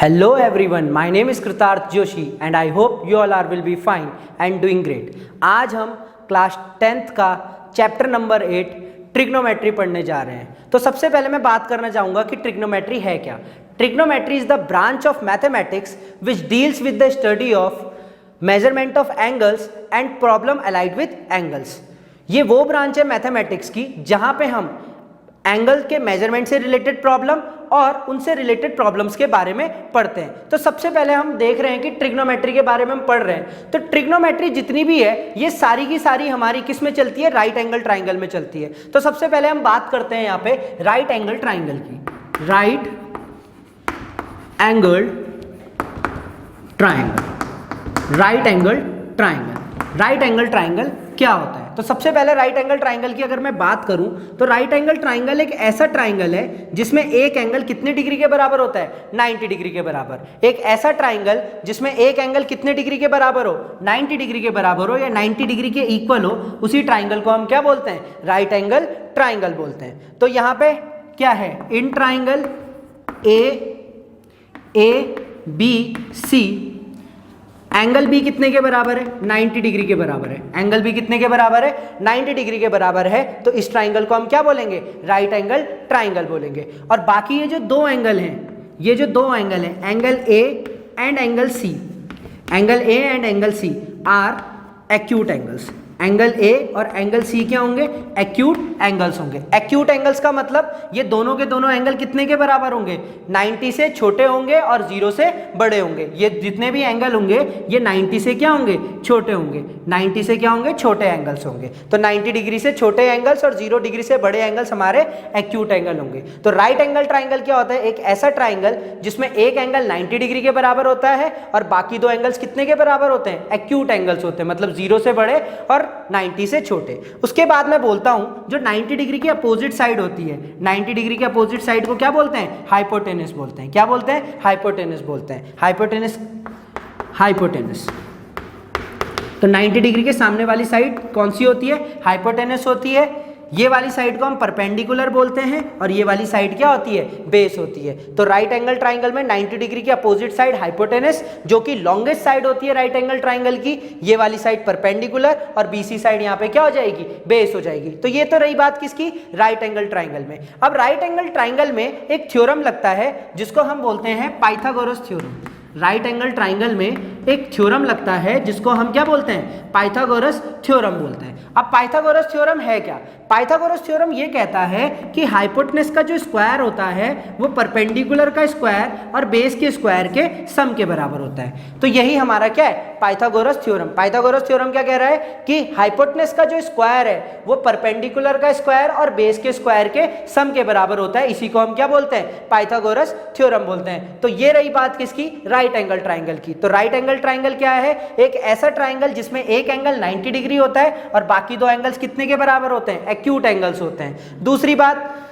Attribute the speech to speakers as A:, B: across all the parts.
A: Hello everyone, my name is Kritarth Joshi and I hope you all will be fine and doing great. आज हम class 10th का chapter number 8 trigonometry पढ़ने जा रहे हैं। तो सबसे पहले मैं बात करना चाहूँगा कि ट्रिग्नोमेट्री है क्या। Trigonometry is the branch of mathematics which deals with the study of measurement of angles and problem allied with angles. ये वो ब्रांच है मैथमेटिक्स की जहाँ पे हम एंगल के मेजरमेंट से रिलेटेड प्रॉब्लम और उनसे रिलेटेड प्रॉब्लम्स के बारे में पढ़ते हैं। तो सबसे पहले हम देख रहे हैं कि ट्रिग्नोमेट्री के बारे में हम पढ़ रहे हैं। तो ट्रिग्नोमेट्री जितनी भी है ये सारी की सारी हमारी किस में चलती है, राइट एंगल ट्राइंगल में चलती है। तो सबसे पहले हम बात करते हैं यहाँ पे राइट एंगल ट्राइंगल की। Right angle triangle, right angle triangle, right angle triangle क्या होता है। तो सबसे पहले राइट एंगल ट्राइंगल की अगर मैं बात करूं तो राइट एंगल ट्राइंगल एक ऐसा ट्राइंगल है जिसमें एक एंगल कितने डिग्री के बराबर होता है, 90 डिग्री के बराबर। एक ऐसा ट्राइंगल जिसमें एक एंगल कितने डिग्री के बराबर हो, 90 डिग्री के बराबर हो या 90 डिग्री के इक्वल हो, उसी ट्राइंगल को हम क्या बोलते हैं, राइट एंगल ट्राइंगल बोलते हैं। तो यहाँ पे क्या है, in triangle A B C angle B कितने के बराबर है, 90 डिग्री के बराबर है। एंगल बी कितने के बराबर है, 90 डिग्री के बराबर है। तो इस ट्राइंगल को हम क्या बोलेंगे, राइट एंगल ट्राइंगल बोलेंगे। और बाकी ये जो दो एंगल हैं, ये जो दो एंगल हैं, angle A and angle C, angle A and angle C are acute angles. Angle A और एंगल सी क्या होंगे, एक्यूट एंगल्स होंगे। एक्यूट एंगल्स का मतलब ये दोनों के दोनों एंगल कितने के बराबर होंगे, 90 से छोटे होंगे और 0 से बड़े होंगे। ये जितने भी एंगल होंगे ये 90 से क्या होंगे, छोटे होंगे। 90 से क्या होंगे, छोटे एंगल्स होंगे। तो 90 डिग्री से छोटे एंगल्स और 0 डिग्री से बड़े एंगल्स हमारे एक्यूट एंगल होंगे। तो राइट एंगल ट्राइंगल क्या होता है, एक ऐसा ट्राइंगल जिसमें एक एंगल 90 डिग्री के बराबर होता है और बाकी दो एंगल्स कितने के बराबर होते हैं, एक्यूट एंगल्स होते हैं, मतलब 0 से बड़े और 90 से छोटे। उसके बाद मैं बोलता हूं जो 90 डिग्री की अपोजिट साइड होती है, 90 डिग्री की अपोजिट साइड को क्या बोलते हैं, हाइपोटेनस बोलते हैं। क्या बोलते हैं, हाइपोटेनस बोलते हैं। Hypotenuse, hypotenuse. तो 90 डिग्री के सामने वाली साइड कौन सी होती है, हाइपोटेनस होती है। ये वाली साइड को हम परपेंडिकुलर बोलते हैं और ये वाली साइड क्या होती है, बेस होती है। तो राइट एंगल ट्राइंगल में 90 डिग्री की अपोजिट साइड हाइपोटेनस, जो कि लॉन्गेस्ट साइड होती है राइट एंगल ट्राइंगल की, ये वाली साइड परपेंडिकुलर और बीसी साइड यहाँ पे क्या हो जाएगी, बेस हो जाएगी। तो ये तो रही बात किसकी, राइट एंगल ट्राइंगल में। अब राइट एंगल ट्राइंगल में एक थ्योरम लगता है जिसको हम बोलते हैं Pythagoras theorem. Right angle triangle में एक थ्योरम लगता है जिसको हम क्या बोलते हैं, पाइथागोरस थ्योरम बोलते हैं। अब पाइथागोरस थ्योरम है क्या, पाइथागोरस थ्योरम ये कहता है कि हाइपोटेनस का जो स्क्वायर होता है वो परपेंडिकुलर का स्क्वायर और बेस के स्क्वायर के सम के बराबर होता है। तो यही हमारा क्या है, पाइथागोरस थ्योरम। पाइथागोरस थ्योरम क्या कह रहा है कि हाइपोटेनस का जो स्क्वायर है वो परपेंडिकुलर का स्क्वायर और बेस के स्क्वायर के सम के बराबर होता है। इसी को हम क्या बोलते हैं, पाइथागोरस थ्योरम बोलते हैं। तो ये रही बात किसकी, राइट एंगल ट्राइंगल की। तो राइट एंगल ट्राइंगल क्या है, एक ऐसा ट्राइंगल जिसमें एक एंगल 90 डिग्री होता है और बाकी दो एंगल्स कितने के बराबर होते हैं, एक्यूट एंगल्स होते हैं। दूसरी बात,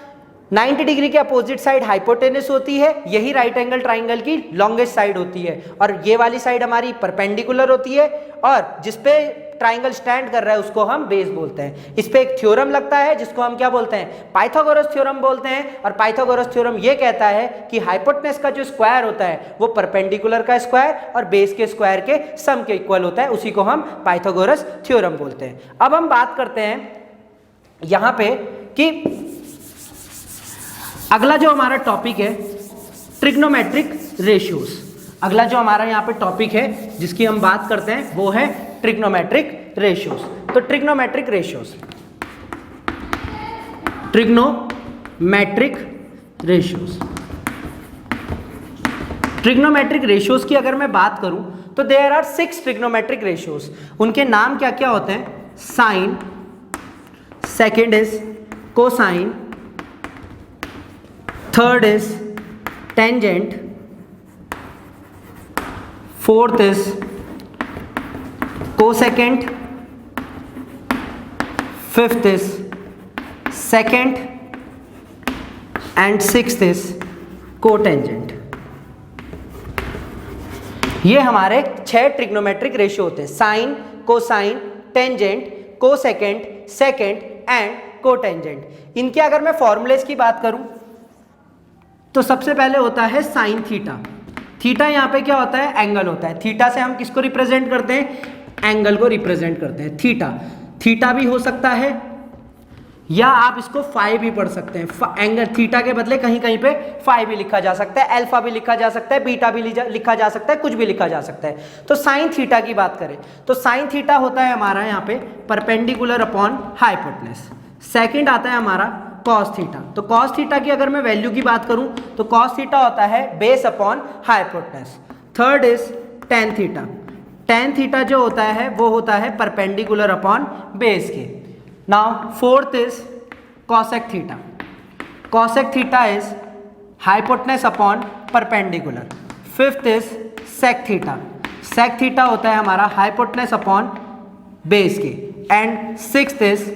A: 90 डिग्री के अपोजिट साइड हाइपोटेनस होती है, यही राइट एंगल ट्राइंगल की लॉन्गेस्ट साइड होती है। और ये वाली साइड हमारी परपेंडिकुलर होती है और जिसपे ट्राइंगल स्टैंड कर रहा है उसको हम बेस बोलते हैं। इस पे एक थ्योरम लगता है जिसको हम क्या बोलते हैं, पाइथागोरस थ्योरम बोलते हैं। और पाइथागोरस थ्योरम ये कहता है कि हाइपोटेनस का जो स्क्वायर होता है वो परपेंडिकुलर का स्क्वायर और बेस के स्क्वायर के सम के इक्वल होता है। उसी को हम पाइथागोरस थ्योरम बोलते हैं। अब हम बात करते हैं यहां पे कि अगला जो हमारा टॉपिक है ट्रिग्नोमेट्रिक रेशियोज। अगला जो हमारा यहाँ पे टॉपिक है जिसकी हम बात करते हैं वो है ट्रिग्नोमेट्रिक रेशियोज। तो trigonometric ratios, trigonometric ratios, trigonometric ratios की अगर मैं बात करूं तो देयर आर 6 ट्रिग्नोमेट्रिक रेशियोज। उनके नाम क्या क्या होते हैं, sine, second is cosine, third is tangent, fourth is cosecant, fifth is secant and sixth is cotangent. ये हमारे 6 ट्रिग्नोमेट्रिक रेशियो होते हैं, sine, cosine, tangent, cosecant, secant and cotangent. इनके अगर मैं फॉर्मूलेस की बात करूं तो सबसे पहले होता है साइन थीटा। थीटा यहाँ पे क्या होता है, एंगल होता है। थीटा से हम किसको रिप्रेजेंट करते हैं, एंगल को रिप्रेजेंट करते हैं। थीटा, थीटा भी हो सकता है या आप इसको फाई भी पढ़ सकते हैं। एंगल थीटा के बदले कहीं कहीं पे फाई भी लिखा जा सकता है, अल्फा भी लिखा जा सकता है, बीटा भी लिखा जा सकता है, कुछ भी लिखा जा सकता है। तो साइन थीटा की बात करें तो साइन थीटा होता है हमारा यहाँ पे परपेंडिकुलर अपॉन हाइपोटेनस। सेकंड आता है हमारा कॉस थीटा। तो कॉस थीटा की अगर मैं वैल्यू की बात करूं तो कॉस थीटा होता है base upon hypotenuse. Third is tan theta. Tan theta जो होता है वो होता है परपेंडिकुलर अपॉन बेस के। Now fourth is cosec theta. Cosec theta is hypotenuse upon perpendicular. Fifth is sec theta. Sec theta होता है हमारा हाइपोटेनस अपॉन बेस के। And sixth is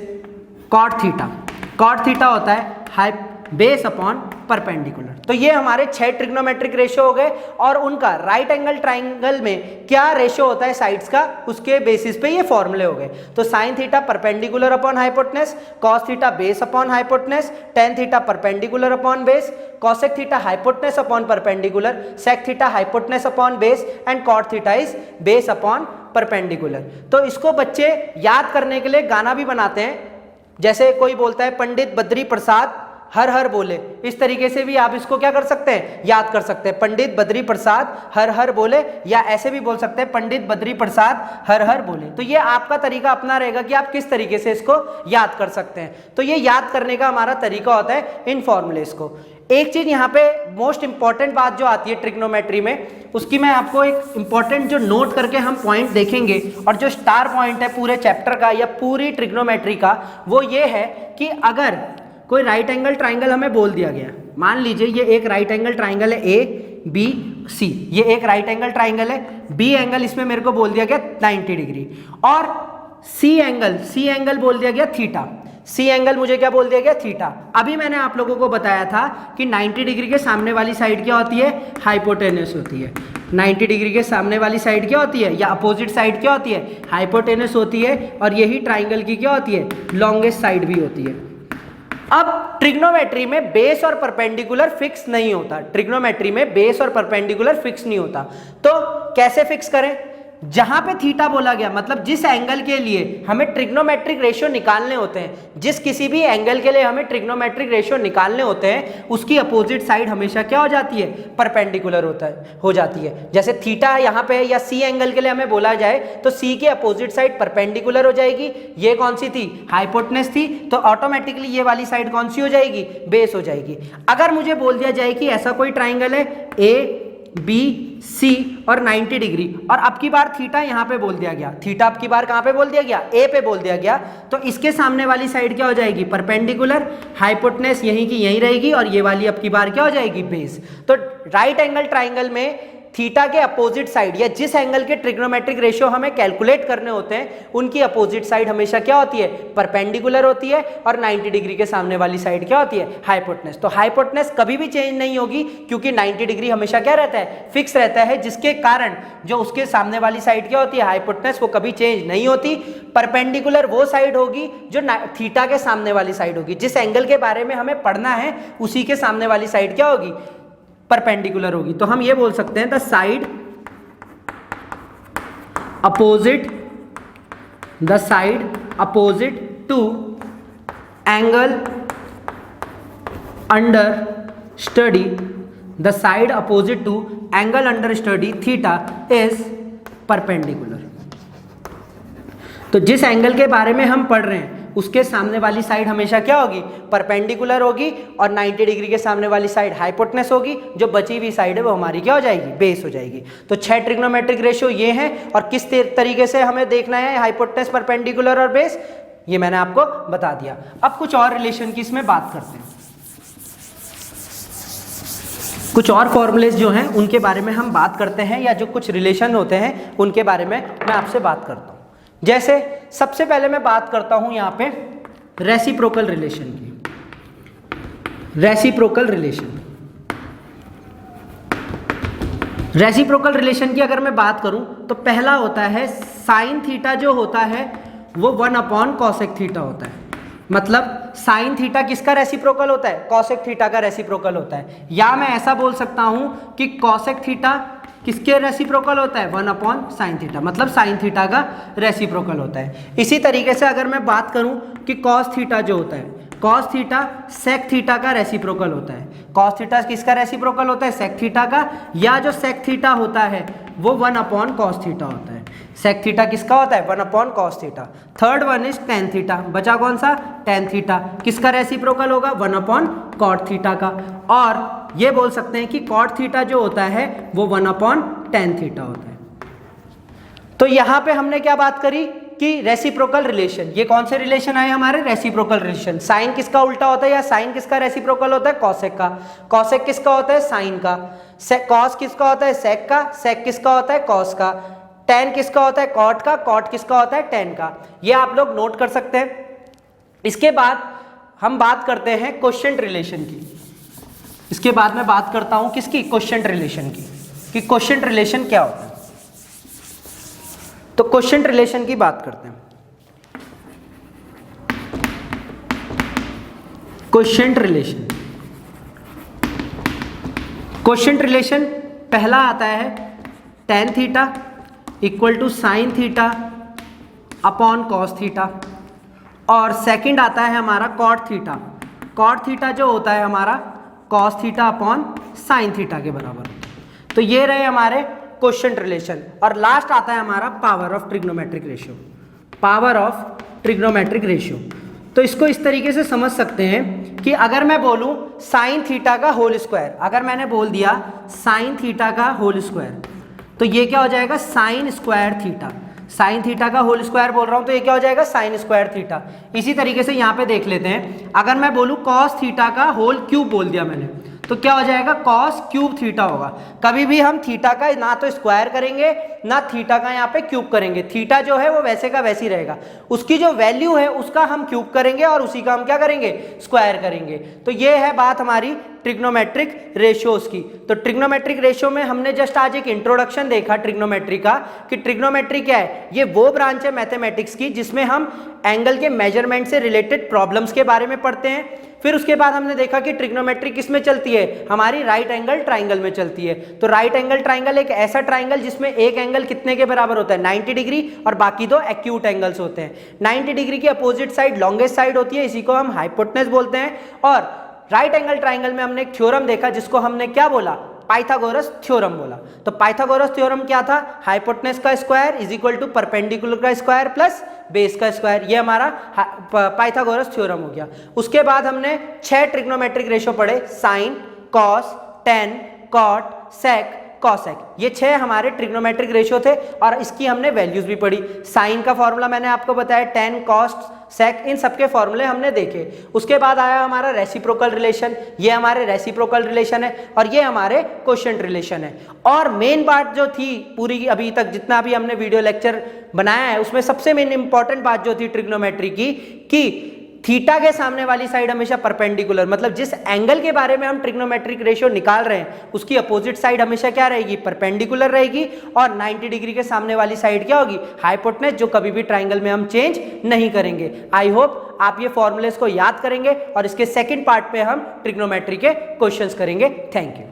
A: cot theta. Cot theta होता है बेस अपॉन परपेंडिकुलर। तो ये हमारे 6 ट्रिग्नोमेट्रिक रेशियो हो गए और उनका राइट एंगल ट्राइंगल में क्या रेशियो होता है साइड्स का, उसके बेसिस पे ये फॉर्मूले हो गए। तो sine theta perpendicular upon hypotenuse, cos theta base upon hypotenuse, tan theta perpendicular upon base, cosec theta hypotenuse upon perpendicular, sec theta hypotenuse upon base and cot theta is base upon perpendicular. तो इसको बच्चे याद करने के लिए गाना भी बनाते हैं। जैसे कोई बोलता है पंडित बद्री प्रसाद हर हर बोले, इस तरीके से भी आप इसको क्या कर सकते हैं, याद कर सकते हैं। पंडित बद्री प्रसाद हर हर बोले, या ऐसे भी बोल सकते हैं पंडित बद्री प्रसाद हर हर बोले। तो ये आपका तरीका अपना रहेगा कि आप किस तरीके से इसको याद कर सकते हैं। तो ये याद करने का हमारा तरीका होता है इन फॉर्मूलेस को। एक चीज यहाँ पे मोस्ट इंपॉर्टेंट बात जो आती है ट्रिग्नोमेट्री में, उसकी मैं आपको एक इंपॉर्टेंट जो नोट करके हम पॉइंट देखेंगे और जो स्टार पॉइंट है पूरे चैप्टर का या पूरी ट्रिग्नोमेट्री का, वो ये है कि अगर कोई राइट एंगल ट्राइंगल हमें बोल दिया गया, मान लीजिए ये एक राइट एंगल ट्राइंगल है ए बी सी, ये एक राइट एंगल ट्राइंगल है, बी एंगल इसमें मेरे को बोल दिया गया 90 डिग्री और सी एंगल बोल दिया गया थीटा। सी एंगल मुझे क्या बोल दिया गया, थीटा। अभी मैंने आप लोगों को बताया था कि 90 डिग्री के सामने वाली साइड क्या होती है, हाइपोटेनस होती है। 90 डिग्री के सामने वाली साइड क्या होती है या अपोजिट साइड क्या होती है, हाइपोटेनस होती है। और यही ट्राइंगल की क्या होती है, लॉन्गेस्ट साइड भी होती है। अब ट्रिग्नोमेट्री में बेस और परपेंडिकुलर फिक्स नहीं होता। ट्रिग्नोमेट्री में बेस और परपेंडिकुलर फिक्स नहीं होता। तो कैसे फिक्स करें, जहां पे थीटा बोला गया मतलब जिस एंगल के लिए हमें ट्रिग्नोमेट्रिक रेशियो निकालने होते हैं, जिस किसी भी एंगल के लिए हमें ट्रिग्नोमेट्रिक रेशियो निकालने होते हैं, उसकी अपोजिट साइड हमेशा क्या हो जाती है, परपेंडिकुलर हो जाती है। जैसे थीटा यहाँ पे या सी एंगल के लिए हमें बोला जाए तो सी की अपोजिट साइड परपेंडिकुलर हो जाएगी। ये कौन सी थी, हाइपोटेनस थी, तो ऑटोमेटिकली ये वाली साइड कौन सी हो जाएगी, बेस हो जाएगी। अगर मुझे बोल दिया जाए कि ऐसा कोई ट्राइंगल है ए बी सी और 90 डिग्री, और अब की बार थीटा यहाँ पे बोल दिया गया, थीटा अब की बार कहाँ पे बोल दिया गया, ए पे बोल दिया गया, तो इसके सामने वाली साइड क्या हो जाएगी, परपेंडिकुलर, हाइपोटेनस यहीं की यहीं रहेगी और ये वाली अब की बार क्या हो जाएगी, बेस। तो राइट एंगल ट्राइंगल में थीटा के अपोजिट साइड या जिस एंगल के ट्रिग्नोमेट्रिक रेशियो हमें कैलकुलेट करने होते हैं, उनकी अपोजिट साइड हमेशा क्या होती है, परपेंडिकुलर होती है, और 90 डिग्री के सामने वाली साइड क्या होती है, हाइपोटेनस। तो हाइपोटेनस कभी भी चेंज नहीं होगी क्योंकि 90 डिग्री हमेशा क्या रहता है, फिक्स रहता है, जिसके कारण जो उसके सामने वाली साइड क्या होती है, हाइपोटेनस, वो कभी चेंज नहीं होती। परपेंडिकुलर वो साइड होगी जो थीटा के सामने वाली साइड होगी। जिस एंगल के बारे में हमें पढ़ना है उसी के सामने वाली साइड क्या होगी, परपेंडिकुलर होगी। तो हम ये बोल सकते हैं the side opposite to angle under study, the side opposite to angle under study theta is perpendicular. तो जिस एंगल के बारे में हम पढ़ रहे हैं उसके सामने वाली साइड हमेशा क्या होगी, परपेंडिकुलर होगी, और 90 डिग्री के सामने वाली साइड हाइपोटेनस होगी। जो बची हुई साइड है वो हमारी क्या हो जाएगी, बेस हो जाएगी। तो 6 ट्रिग्नोमेट्रिक रेशियो ये हैं, और किस तरीके से हमें देखना है हाइपोटेनस, परपेंडिकुलर और बेस, ये मैंने आपको बता दिया। अब कुछ और रिलेशन की इसमें बात करते हैं। कुछ और फॉर्मूलेज जो हैं उनके बारे में हम बात करते हैं, या जो कुछ रिलेशन होते हैं उनके बारे में मैं आपसे बात करता हूँ। जैसे सबसे पहले मैं बात करता हूं यहां पे रेसिप्रोकल रिलेशन की। रेसिप्रोकल रिलेशन की अगर मैं बात करूं तो पहला होता है साइन थीटा, जो होता है वो 1 अपॉन कॉसेक थीटा होता है। मतलब साइन थीटा किसका रेसिप्रोकल होता है? कॉसेक थीटा का रेसिप्रोकल होता है। या मैं ऐसा बोल सकता हूं कि कॉसेक थीटा किसके रेसिप्रोकल होता है? 1 साइन थीटा, मतलब साइन थीटा का रेसिप्रोकल होता है। इसी तरीके से अगर मैं बात करूं कि कॉस थीटा जो होता है, कॉस थीटा सेक थीटा का रेसिप्रोकल होता है। कॉस थीटा किसका रेसिप्रोकल होता है? सेक थीटा का। या जो सेक थीटा होता है वो 1 कॉस थीटा होता है। सेक थीटा किसका होता है? 1 cos theta. Third one is tan theta. बचा कौन सा? Tan theta. किसका रेसिप्रोकल होगा? 1 कॉट थीटा का। और ये बोल सकते हैं कि कॉट थीटा जो होता है वो 1/tan थीटा होता है। तो यहां पे हमने क्या बात करी कि रेसिप्रोकल रिलेशन। ये कौन से रिलेशन आए हमारे? Reciprocal relation. साइन किसका उल्टा होता है या साइन किसका रेसिप्रोकल होता है? कॉसेक का। कॉसेक किसका होता है? साइन का। कॉस किसका होता है? सेक का। सेक किसका होता है? कॉस का। टेन किसका होता है? कॉट का। कॉट किसका होता है? टेन का। ये आप लोग नोट कर सकते हैं। इसके बाद हम बात करते हैं क्वोशिएंट रिलेशन की। इसके बाद मैं बात करता हूं किसकी? क्वोशिएंट रिलेशन की, कि क्वोशिएंट रिलेशन क्या होता है। तो क्वोशिएंट रिलेशन की बात करते हैं। क्वोशिएंट रिलेशन, क्वोशिएंट रिलेशन पहला आता है tan theta equal to sine theta upon cos theta, और सेकंड आता है हमारा कॉट थीटा। कॉट थीटा जो होता है हमारा cos theta upon sine theta के बराबर। तो ये रहे हमारे क्वोशिएंट रिलेशन। और लास्ट आता है हमारा power of trigonometric ratio. Power of trigonometric ratio, तो इसको इस तरीके से समझ सकते हैं कि अगर मैं बोलूं साइन थीटा का होल स्क्वायर, अगर मैंने बोल दिया साइन थीटा का होल स्क्वायर, तो ये क्या हो जाएगा? Sine square theta. Sine theta का होल स्क्वायर बोल रहा हूं तो ये क्या हो जाएगा? Sine square theta. इसी तरीके से यहां पे देख लेते हैं, अगर मैं बोलूं कॉस थीटा का होल क्यूब बोल दिया मैंने, तो क्या हो जाएगा? कॉस क्यूब थीटा होगा। कभी भी हम थीटा का ना तो स्क्वायर करेंगे ना थीटा का यहाँ पे क्यूब करेंगे। थीटा जो है वो वैसे का वैसे ही रहेगा, उसकी जो वैल्यू है उसका हम क्यूब करेंगे और उसी का हम क्या करेंगे? स्क्वायर करेंगे। तो ये है बात हमारी ट्रिग्नोमेट्रिक रेशियोज की। तो ट्रिग्नोमेट्रिक रेशियो में हमने जस्ट आज एक इंट्रोडक्शन देखा ट्रिग्नोमेट्री का, कि ट्रिग्नोमेट्री क्या है। ये वो ब्रांच है मैथमेटिक्स की जिसमें हम एंगल के मेजरमेंट से रिलेटेड प्रॉब्लम्स के बारे में पढ़ते हैं। फिर उसके बाद हमने देखा कि ट्रिग्नोमेट्री किस में चलती है? हमारी राइट एंगल ट्राइंगल में चलती है। तो राइट एंगल ट्राइंगल एक ऐसा ट्राइंगल जिसमें एक एंगल कितने के बराबर होता है? 90 डिग्री, और बाकी दो एक्यूट एंगल्स होते हैं। 90 डिग्री की अपोजिट साइड लॉन्गेस्ट साइड होती है, इसी को हम हाइपोटेनस बोलते हैं। और राइट एंगल ट्राइंगल में हमने एक थ्योरम देखा जिसको हमने क्या बोला? पाइथागोरस थ्योरम बोला। तो पाइथागोरस थ्योरम क्या था? हाइपोटेनस का square is equal to perpendicular का स्क्वायर प्लस बेस का स्क्वायर। ये हमारा पाइथागोरस थ्योरम हो गया। उसके बाद हमने 6 ट्रिग्नोमेट्रिक रेशियो पढ़े, साइन, कॉस, टेन, कॉट, सेक, कॉसेक। ये 6 हमारे ट्रिग्नोमेट्रिक रेशियो थे और इसकी हमने वैल्यूज भी पढ़ी। साइन का फॉर्मूला मैंने आपको बताया, टेन, कॉस, सेक, इन सबके फॉर्मूले हमने देखे। उसके बाद आया हमारा रेसिप्रोकल रिलेशन। ये हमारे रेसिप्रोकल रिलेशन है और ये हमारे क्वोशिएंट रिलेशन है। और मेन बात जो थी पूरी अभी तक जितना भी हमने वीडियो लेक्चर बनाया है उसमें सबसे मेन इंपॉर्टेंट बात जो थी ट्रिग्नोमेट्री की, कि थीटा के सामने वाली साइड हमेशा परपेंडिकुलर, मतलब जिस एंगल के बारे में हम ट्रिग्नोमेट्रिक रेशियो निकाल रहे हैं उसकी अपोजिट साइड हमेशा क्या रहेगी? परपेंडिकुलर रहेगी। और 90 डिग्री के सामने वाली साइड क्या होगी? हाइपोटेनस, जो कभी भी ट्राइंगल में हम चेंज नहीं करेंगे। आई होप आप ये फॉर्मूलेस को याद करेंगे और इसके सेकंड पार्ट पे हम ट्रिग्नोमेट्री के क्वेश्चंस करेंगे। Thank you.